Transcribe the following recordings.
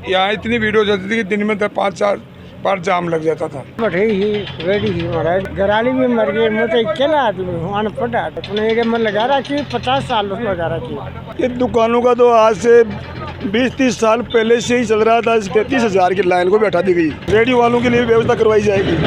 यहाँ इतनी भीड़ हो जाती थी कि दिन में 5-4 बार जाम लग जाता था। बैठे ही रेडी ही महाराज, घराली भी मर गए। मैं तो अकेला आदमी हूँ, अनपढ़ आदमी। मन लगा रखी 50 साल उसमें लगा रखी। ये दुकानों का तो आज से 20-30 साल पहले से ही चल रहा था। 33,000 की लाइन को बैठा दी गई। रेडियो वालों के लिए व्यवस्था करवाई जाएगी।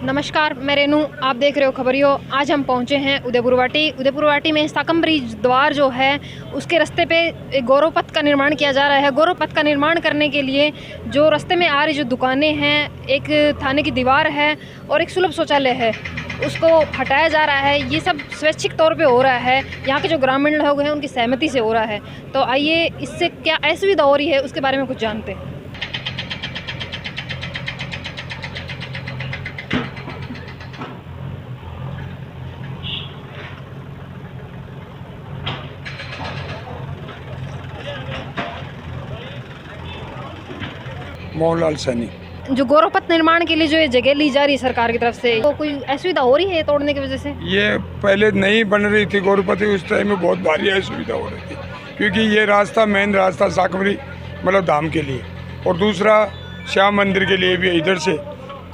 नमस्कार, मैं रेनू, आप देख रहे हो खबरियो। आज हम पहुंचे हैं उदयपुरवाटी में शाकंभरी द्वार जो है उसके रास्ते पे एक गौरव पथ का निर्माण किया जा रहा है। गौरव पथ का निर्माण करने के लिए जो रास्ते में आ रही जो दुकानें हैं, एक थाने की दीवार है और एक सुलभ शौचालय है, उसको हटाया जा रहा है। ये सब स्वैच्छिक तौर पे हो रहा है। यहाँ के जो ग्रामीण लोग हैं उनकी सहमति से हो रहा है। तो आइए इससे क्या असुविधा हो रही है उसके बारे में कुछ जानते हैं। मोहनलाल सैनी। जो गौरव पथ निर्माण के लिए जो ये जगह ली जा रही है सरकार की तरफ से, तो कोई असुविधा हो रही है तोड़ने की वजह से? ये पहले नहीं बन रही थी गौरवपति, उस टाइम में बहुत भारी असुविधा हो रही थी, क्योंकि ये रास्ता मेन रास्ता शाकंभरी मतलब धाम के लिए और दूसरा श्याम मंदिर के लिए भी है। इधर से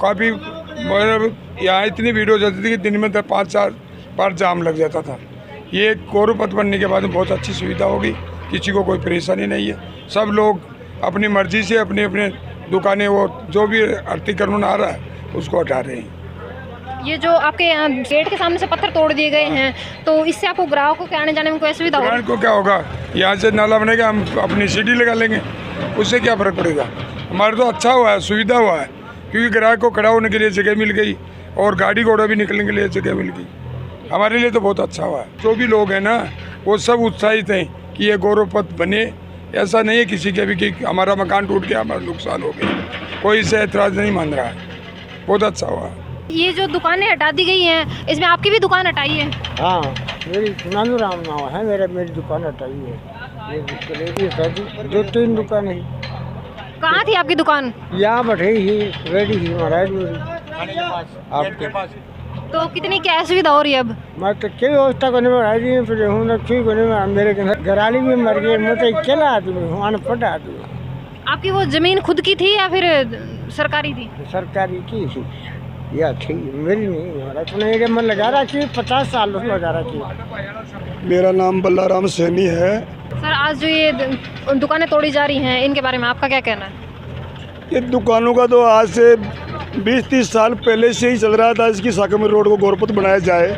काफ़ी मतलब यहाँ इतनी भीड़ हो जाती थी कि दिन में 5-4 बार जाम लग जाता था। ये गौरवपथ बनने के बाद में बहुत अच्छी सुविधा होगी, किसी को कोई परेशानी नहीं है। सब लोग अपनी मर्जी से अपने अपने दुकानें, वो जो भी आर्थिक कानून आ रहा है उसको हटा रहे हैं। ये जो आपके यहाँ गेट के सामने से पत्थर तोड़ दिए गए हैं, तो इससे आपको ग्राहकों के आने जाने में कोई असुविधा होगी? ग्राहक को क्या होगा, यहाँ से नाला बनेगा, हम अपनी सीढ़ी लगा लेंगे, उससे क्या फ़र्क पड़ेगा। हमारे तो अच्छा हुआ है, सुविधा हुआ है, क्योंकि ग्राहक को खड़ा होने के लिए जगह मिल गई और गाड़ी घोड़ा भी निकलने के लिए जगह मिल गई। हमारे लिए तो बहुत अच्छा हुआ है। जो भी लोग हैं ना, वो सब उत्साहित हैं कि ये गौरव पथ बने। ऐसा नहीं है किसी के भी कि हमारा मकान टूट गया, हमारा नुकसान हो गया, कोई इसे ऐतराज़ नहीं मान रहा है। बहुत अच्छा हुआ। ये जो दुकानें हटा दी गई हैं, इसमें आपकी भी दुकान हटाई है? हाँ, मेरी नानू राम नाम है मेरी दुकान हटाई है। ये 2-3 दुकान है। कहाँ थी आपकी दुकान? यहाँ बैठे ही रेडी ही महाराज, आपके पास। तो कितनी क्या असुविधा हो रही है अब? मैं तो क्या व्यवस्था करने में महाराज जी, फिर हूँ ना ठीक होने में। मेरे घराली भी मर गए। मैं तो अकेला आदमी हूँ, अनपढ़ आदमी। आपकी वो जमीन खुद की थी या फिर सरकारी थी? सरकारी की थी या थी, मेरी नहीं महाराज। मेरे मन लगा रखी 50 साल उसमें लगा रखी। मेरा नाम बल्लाराम सैनी है। सर, आज जो ये दुकानें तोड़ी जा रही हैं, इनके बारे में आपका क्या कहना है? ये दुकानों का तो आज से 20-30 साल पहले से ही चल रहा था। इसकी शाकंभरी रोड को गौरव पथ बनाया जाए,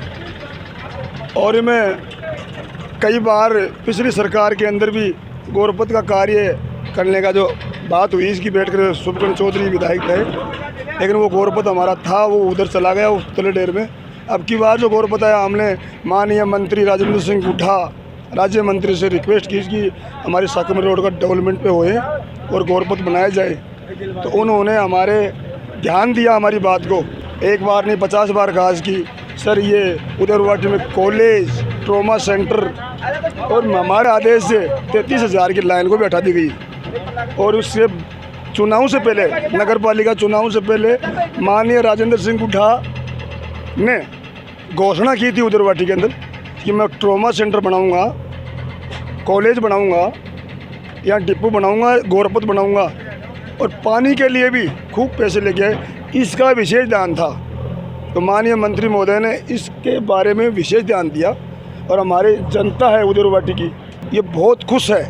और इनमें कई बार पिछली सरकार के अंदर भी गौरव पथ का कार्य करने का जो बात हुई, इसकी बैठकर शुभकरण चौधरी विधायक थे, लेकिन वो गौरव पथ हमारा था, वो उधर चला गया उस तले डेर में। अब की बार जो गौरव पथ आया, हमने माननीय मंत्री राजेंद्र सिंह गुट्ठा राज्य मंत्री से रिक्वेस्ट की कि हमारी शाकंभरी रोड का डेवलपमेंट पे होए और गौरव पथ बनाया जाए। तो उन्होंने हमारे ध्यान दिया हमारी बात को। एक बार नहीं 50 बार कहा कि सर ये उदयपुरवाटी में कॉलेज, ट्रॉमा सेंटर, और हमारे आदेश से 33,000 की लाइन को बैठा दी गई। और उससे चुनाव से पहले, नगर पालिका चुनाव से पहले माननीय राजेंद्र सिंह गुट्ठा ने घोषणा की थी उदयपुरवाटी के अंदर कि मैं ट्रॉमा सेंटर बनाऊंगा, कॉलेज बनाऊंगा, यहाँ डिपो बनाऊंगा, गौरव पथ बनाऊंगा, और पानी के लिए भी खूब पैसे लेके आए। इसका विशेष ध्यान था। तो माननीय मंत्री महोदय ने इसके बारे में विशेष ध्यान दिया, और हमारी जनता है उदयपुरवाटी की, ये बहुत खुश है,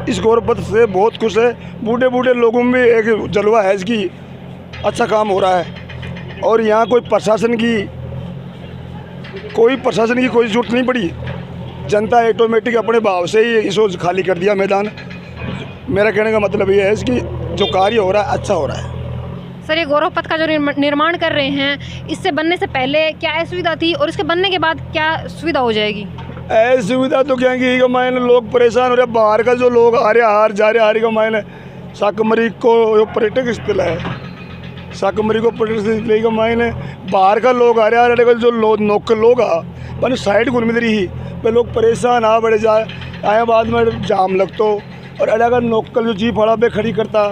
इस गौरव पथ से बहुत खुश है। बूढ़े बूढ़े लोगों में एक जलवा है इसकी, अच्छा काम हो रहा है। और यहाँ कोई प्रशासन की कोई जरूरत नहीं पड़ी। जनता ऑटोमेटिक अपने भाव से ही इसको खाली कर दिया मैदान। मेरा कहने का मतलब ये है कि जो कार्य हो रहा है अच्छा हो रहा है। सर, ये गौरव पथ का जो निर्माण कर रहे हैं, इससे बनने से पहले क्या असुविधा थी और इसके बनने के बाद क्या सुविधा हो जाएगी? सुविधा तो क्या कि मायने लोग परेशान हो रहे, बाहर का जो लोग आ रहे हार जा रहे, का मायने शाकंभरी को पर्यटक स्थल है, शाकंभरी को पर्यटक स्थल का मायने बाहर का लोग आ रहे, जो नौकर लोग आ मैंने साइड घूम रही पे लोग परेशान आ बड़े जाए आए, बाद में जाम लगतो, और अड़ा का नौकल जो जीप हड़ा पे खड़ी करता,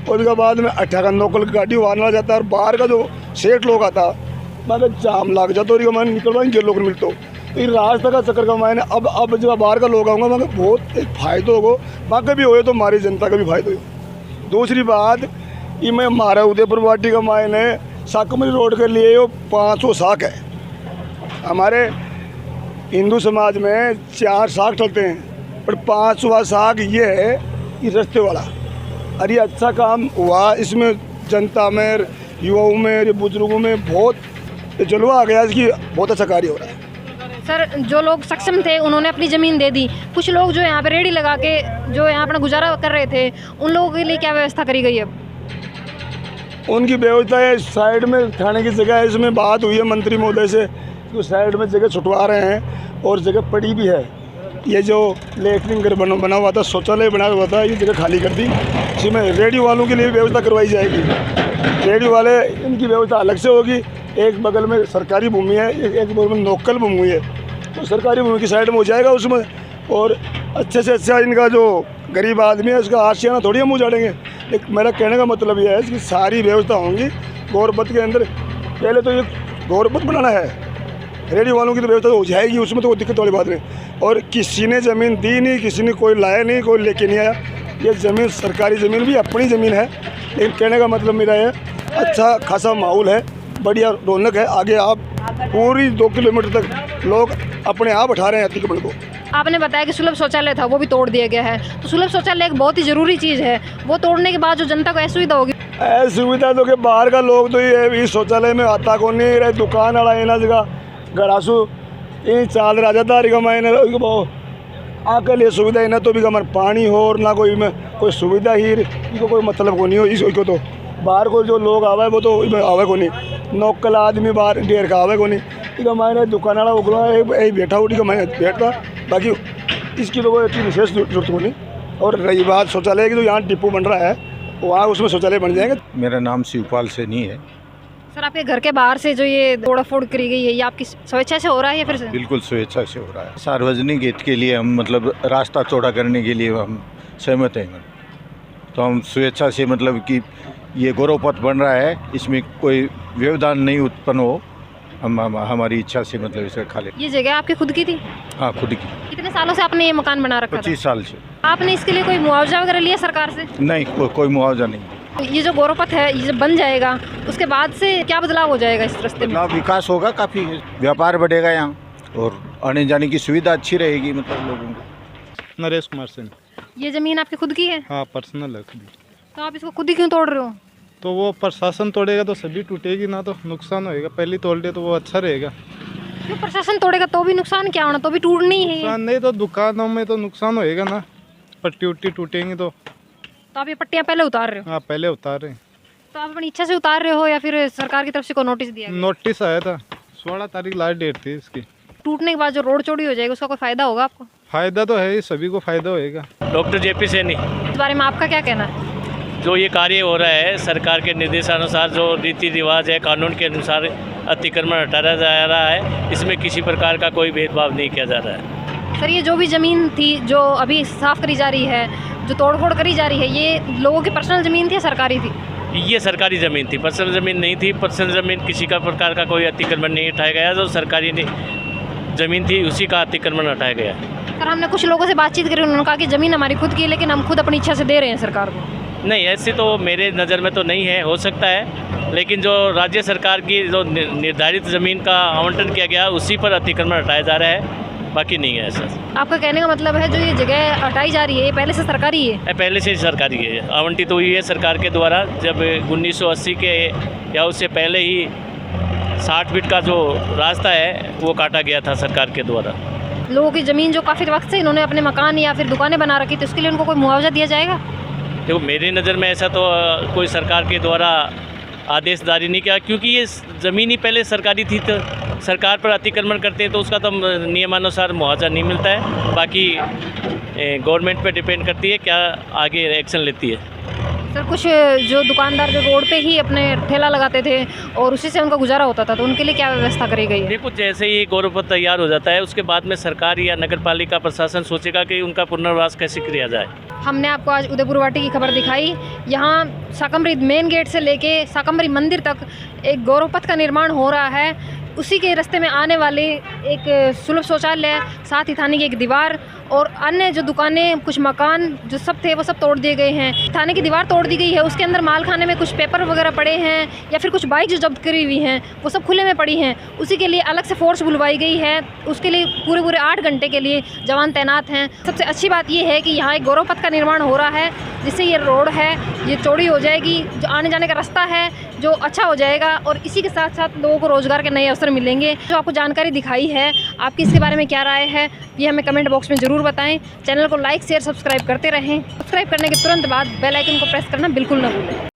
और उसके बाद में 18 का नौकल गाड़ी वारना जाता, और बाहर का जो सेठ लोग आता, मैं जाम लग जाता, और मैं निकलवाएंगे लोग मिलते ये रास्ता का चक्कर का मायने अब जब बाहर का लोग आऊँगा वहाँ बहुत एक फ़ायदा होगा, वहाँ भी हो तो हमारी जनता का भी फायदा हो। दूसरी बात ये मैं हमारा उदयपुर वाटी का मायने साकमरी रोड के लिए वो 500 साख है। हमारे हिंदू समाज में 4 साख चलते हैं, पर 500वां साख ये है ये रास्ते वाला। और ये अच्छा काम हुआ, इसमें जनता में, युवाओं में, बुजुर्गों में बहुत जलवा आ गया, इसकी बहुत अच्छा कार्य हो रहा है। सर, जो लोग सक्षम थे उन्होंने अपनी ज़मीन दे दी, कुछ लोग जो यहाँ पे रेडी लगा के जो यहाँ अपना गुजारा कर रहे थे, उन लोगों के लिए क्या व्यवस्था करी गई है अब? उनकी व्यवस्था है साइड में खाने की जगह है। इसमें बात हुई है मंत्री महोदय से कि साइड में जगह छुटवा रहे हैं और जगह पड़ी भी है। ये जो लेटरिन घर बना हुआ था, शौचालय बना हुआ था, ये जगह खाली कर दी। इसमें रेडियो वालों के लिए व्यवस्था करवाई जाएगी। रेडियो वाले इनकी व्यवस्था अलग से होगी। एक बगल में सरकारी भूमि है, एक बगल में लोकल भूमि है, तो सरकारी भूमि की साइड में हो जाएगा उसमें। और अच्छे से अच्छा इनका जो गरीब आदमी है उसका आशियाना थोड़ी हम उजाड़ेंगे। एक मेरा कहने का मतलब यह है कि सारी व्यवस्था होंगी गौरपथ के अंदर। पहले तो ये गौरपथ बनाना है, रेडियो वालों की तो व्यवस्था हो जाएगी, उसमें तो कोई दिक्कत वाली बात नहीं। और किसी ने ज़मीन दी नहीं, किसी ने कोई लाया नहीं, कोई लेके नहीं आया। ये ज़मीन सरकारी ज़मीन भी अपनी ज़मीन है, लेकिन कहने का मतलब मेरा है अच्छा खासा माहौल है, बढ़िया रौनक है। आगे आप पूरी 2 किलोमीटर तक लोग अपने आप उठा रहे हैं अतिक्रमण को। आपने बताया कि सुलभ शौचालय था वो भी तोड़ दिया गया है, तो सुलभ शौचालय एक बहुत ही ज़रूरी चीज़ है, वो तोड़ने के बाद जो जनता को असुविधा होगी। सुविधा तो कि बाहर का लोग तो ये इस शौचालय में आता को नहीं रहे, दुकान वाला इना जगह घरासू इन चाल राजा दारी का मायने आके लिए सुविधा ही ना, तो भी हमारे पानी हो और ना कोई में कोई सुविधा ही इसको कोई मतलब को नहीं हो। इसको तो बाहर को जो लोग आवे वो तो आवे को नहीं, नौकल आदमी बाहर ढेर का आवे को नहीं। इका मायने दुकान वाला उगला यही बैठा उठी का मायने बैठता, बाकी इसकी तो कोई विशेष जरूरत को नहीं। और रही बात शौचालय की, तो यहाँ डिपो बन रहा है, वहाँ उसमें शौचालय बन जाएंगे। मेरा नाम शिवपाल सैनी है। सर, आपके घर के बाहर से जो ये तोड़फोड़ करी गई है, ये आपकी स्वेच्छा से हो रहा है या फिर से? बिल्कुल स्वेच्छा से हो रहा है। सार्वजनिक हित के लिए हम मतलब रास्ता चौड़ा करने के लिए हम सहमत हैं। तो हम स्वेच्छा से मतलब कि ये गौरवपथ बन रहा है, इसमें कोई व्यवधान नहीं उत्पन्न हो, हम हमारी इच्छा से मतलब इसे खा ले। ये जगह आपकी खुद की थी? हाँ, खुद की। कितने सालों से आपने ये मकान बना रखा था? 25 साल से। आपने इसके लिए कोई मुआवजा वगैरह लिया सरकार से? नहीं, कोई मुआवजा नहीं। ये जो गौरवपथ है ये जब बन जाएगा उसके बाद से क्या बदलाव हो जाएगा इस रास्ते में? विकास होगा, काफ़ी व्यापार बढ़ेगा यहाँ और आने जाने की सुविधा अच्छी रहेगी मतलब लोगों को। नरेश कुमार सिंह। ये ज़मीन आपकी खुद की है? हाँ, पर्सनल है। तो आप इसको खुद ही क्यों तोड़ रहे हो? तो वो प्रशासन तोड़ेगा तो सभी टूटेगी ना, तो नुकसान होएगा। पहले तोड़ दे तो वो अच्छा रहेगा। क्यों प्रशासन तोड़ेगा तो भी नुकसान क्या होना, तो भी टूटनी है। नुकसान नहीं तो दुकानों में तो नुकसान होएगा ना, पट्टी उट्टी टूटेंगी तो आप ये पट्टियाँ पहले उतार रहे हो? हाँ, पहले उतार रहे हैं। तो आप अपनी इच्छा से उतार रहे हो या फिर सरकार की तरफ से कोई नोटिस दिया गया? नोटिस आया था, 16 तारीख लास्ट डेट थी इसकी। टूटने के बाद जो रोड चौड़ी हो जाएगी उसका कोई फायदा होगा आपको? फायदा तो है ही, सभी को फायदा होएगा। Doctor JP Saini. इस बारे में आपका क्या कहना है? जो ये कार्य हो रहा है सरकार के निर्देशानुसार, जो रीति रिवाज है कानून के अनुसार अतिक्रमण हटाया जा रहा है, इसमें किसी प्रकार का कोई भेदभाव नहीं किया जा रहा है। सर, ये जो भी ज़मीन थी जो अभी साफ़ करी जा रही है, जो तोड़फोड़ करी जा रही है, ये लोगों की पर्सनल ज़मीन थी या सरकारी थी? ये सरकारी ज़मीन थी, पर्सनल ज़मीन नहीं थी। पर्सनल ज़मीन किसी का प्रकार का कोई अतिक्रमण नहीं हटाया गया, जो सरकारी ज़मीन थी उसी का अतिक्रमण हटाया गया। सर, हमने कुछ लोगों से बातचीत करी, उन्होंने कहा कि ज़मीन हमारी खुद की है लेकिन हम खुद अपनी इच्छा से दे रहे हैं सरकार को। नहीं, ऐसे तो मेरे नज़र में तो नहीं है, हो सकता है, लेकिन जो राज्य सरकार की जो निर्धारित ज़मीन का आवंटन किया गया उसी पर अतिक्रमण हटाया जा रहा है, बाकी नहीं है ऐसा। आपका कहने का मतलब है जो ये जगह हटाई जा रही है ये पहले से सरकारी है? पहले से सरकारी है, आवंटित हुई है सरकार के द्वारा। जब 1980 के या उससे पहले ही 60 फीट का जो रास्ता है वो काटा गया था सरकार के द्वारा। लोगों की ज़मीन जो काफ़ी वक्त से इन्होंने अपने मकान या फिर दुकानें बना रखी थी, उसके लिए उनको कोई मुआवजा दिया जाएगा? देखो, मेरी नज़र में ऐसा तो कोई सरकार के द्वारा आदेश जारी नहीं किया, क्योंकि ये ज़मीन ही पहले सरकारी थी, तो सरकार पर अतिक्रमण करते हैं तो उसका तो नियमानुसार मुआवजा नहीं मिलता है। बाकी गवर्नमेंट पे डिपेंड करती है क्या आगे एक्शन लेती है। सर, कुछ जो दुकानदार जो रोड पे ही अपने ठेला लगाते थे और उसी से उनका गुजारा होता था, तो उनके लिए क्या व्यवस्था करी गई है? देखो, जैसे ही गौरवपथ तैयार हो जाता है उसके बाद में सरकार या नगर पालिका प्रशासन सोचेगा कि उनका पुनर्वास कैसे किया जाए। हमने आपको आज उदयपुर वाटी की खबर दिखाई। यहाँ शाकंभरी मेन गेट से लेके शाकंभरी मंदिर तक एक गौरवपथ का निर्माण हो रहा है। उसी के रास्ते में आने वाले एक सुलभ शौचालय, साथ ही थाने की एक दीवार और अन्य जो दुकानें, कुछ मकान जो सब थे वो सब तोड़ दिए गए हैं। थाने की दीवार तोड़ दी गई है, उसके अंदर मालखाने में कुछ पेपर वगैरह पड़े हैं या फिर कुछ बाइक जो जब्त करी हुई हैं वो सब खुले में पड़ी हैं। उसी के लिए अलग से फोर्स बुलवाई गई है, उसके लिए पूरे 8 घंटे के लिए जवान तैनात हैं। सबसे अच्छी बात ये है कि यहाँ एक गौरव पथ का निर्माण हो रहा है, जिससे ये रोड है ये चौड़ी हो जाएगी, जो आने जाने का रास्ता है जो अच्छा हो जाएगा और इसी के साथ साथ लोगों को रोज़गार के नए अवसर मिलेंगे। जो आपको जानकारी दिखाई है, आपकी इसके बारे में क्या राय है ये हमें कमेंट बॉक्स में ज़रूर बताएं। चैनल को लाइक शेयर सब्सक्राइब करते रहें। सब्सक्राइब करने के तुरंत बाद बेल आइकन को प्रेस करना बिल्कुल ना भूलें।